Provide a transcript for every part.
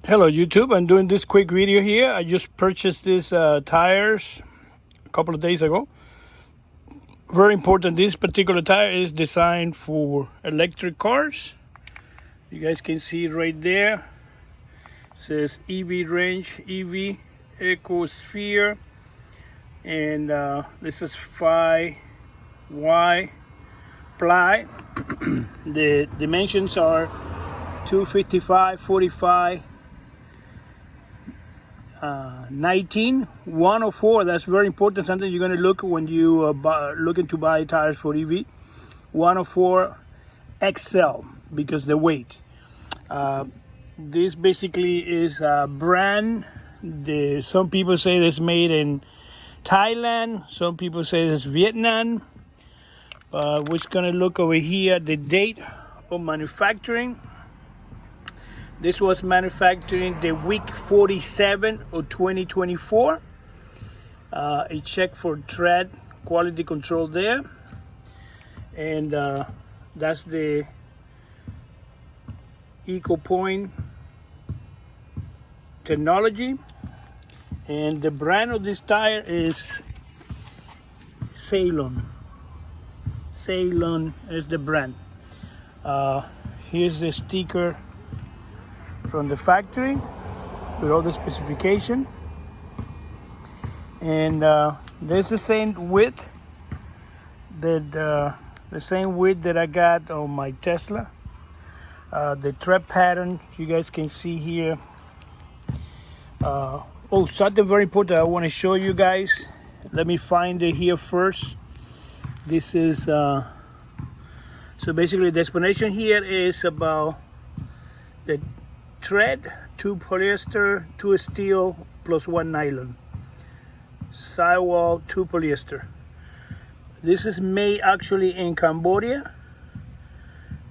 Hello YouTube, I'm doing this quick video here. I just purchased these tires a couple of days ago. Very important, this particular tire is designed for electric cars. You guys can see right there. It says EV Range, EV EcoSphere, and this is 5Y ply. The dimensions are 255, 45, 19, 104. That's very important, something you're going to look when you looking to buy tires for EV. 104 XL because the weight. This basically is a brand. Some people say it's made in Thailand, some people say it's Vietnam. We're just going to look over here the date of manufacturing. This was manufactured the week 47 of 2024. A check for tread quality control there. And that's the EcoPoint technology. And the brand of this tire is Ceylon. Ceylon is the brand. Here's the sticker from the factory with all the specification, and there's the same width that I got on my Tesla. The tread pattern you guys can see here. Oh, something very important I want to show you guys. Let me find it here first. This is so basically the explanation here is about the tread, 2 polyester, 2 steel, plus 1 nylon. Sidewall, 2 polyester. This is made actually in Cambodia.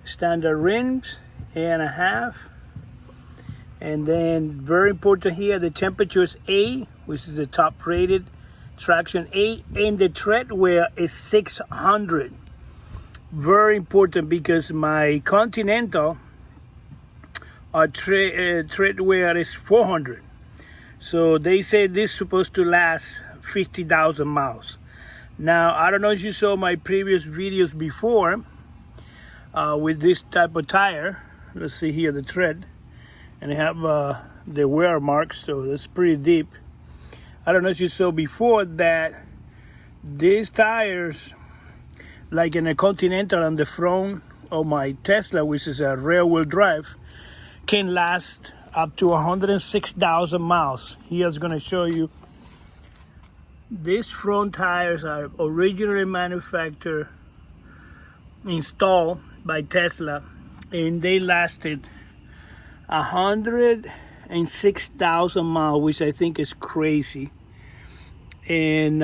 Standard rims, 8.5. And then very important here, the temperature is A, which is the top rated traction A, and the tread wear is 600. Very important because my Continental tread wear is 400. So they say this is supposed to last 50,000 miles. Now, I don't know if you saw my previous videos before with this type of tire. Let's see here the tread. And they have the wear marks, so that's pretty deep. I don't know if you saw before that these tires, like in a Continental on the front of my Tesla, which is a rear-wheel drive, can last up to 106,000 miles. Here's going to show you. These front tires are originally manufactured, installed by Tesla, and they lasted 106,000 miles, which I think is crazy. And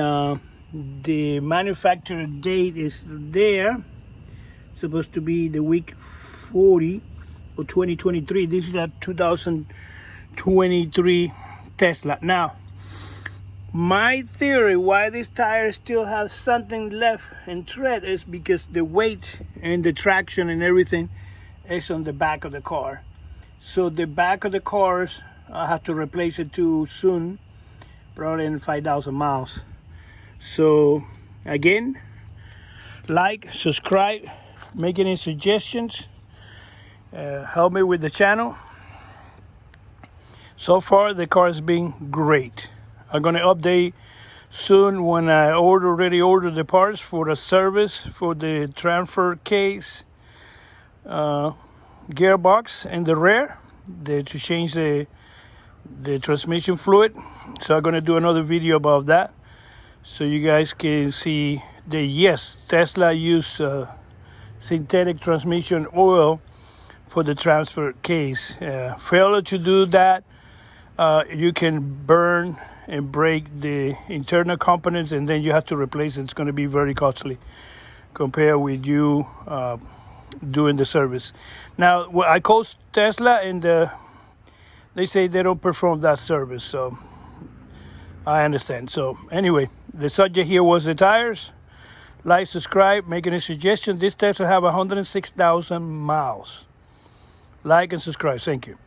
the manufacturer date is there, supposed to be the week 40 or 2023. This is a 2023 Tesla. Now, my theory why this tire still has something left in tread is because the weight and the traction and everything is on the back of the car. So the back of the cars, I have to replace it too soon, probably in 5,000 miles. So again, like, subscribe, make any suggestions, help me with the channel. So far the car has been great. I'm going to update soon when I already ordered the parts for the service for the transfer case, gearbox in the rear, to change the transmission fluid. So I'm going to do another video about that, so you guys can see that yes, Tesla use synthetic transmission oil for the transfer case. Failure to do that, you can burn and break the internal components, and then you have to replace it. It's going to be very costly compared with you doing the service. Now, I call Tesla, and they say they don't perform that service, so I understand. So anyway, the subject here was the tires. Like, subscribe, make any suggestion. This Tesla have 106,000 miles. Like and subscribe. Thank you.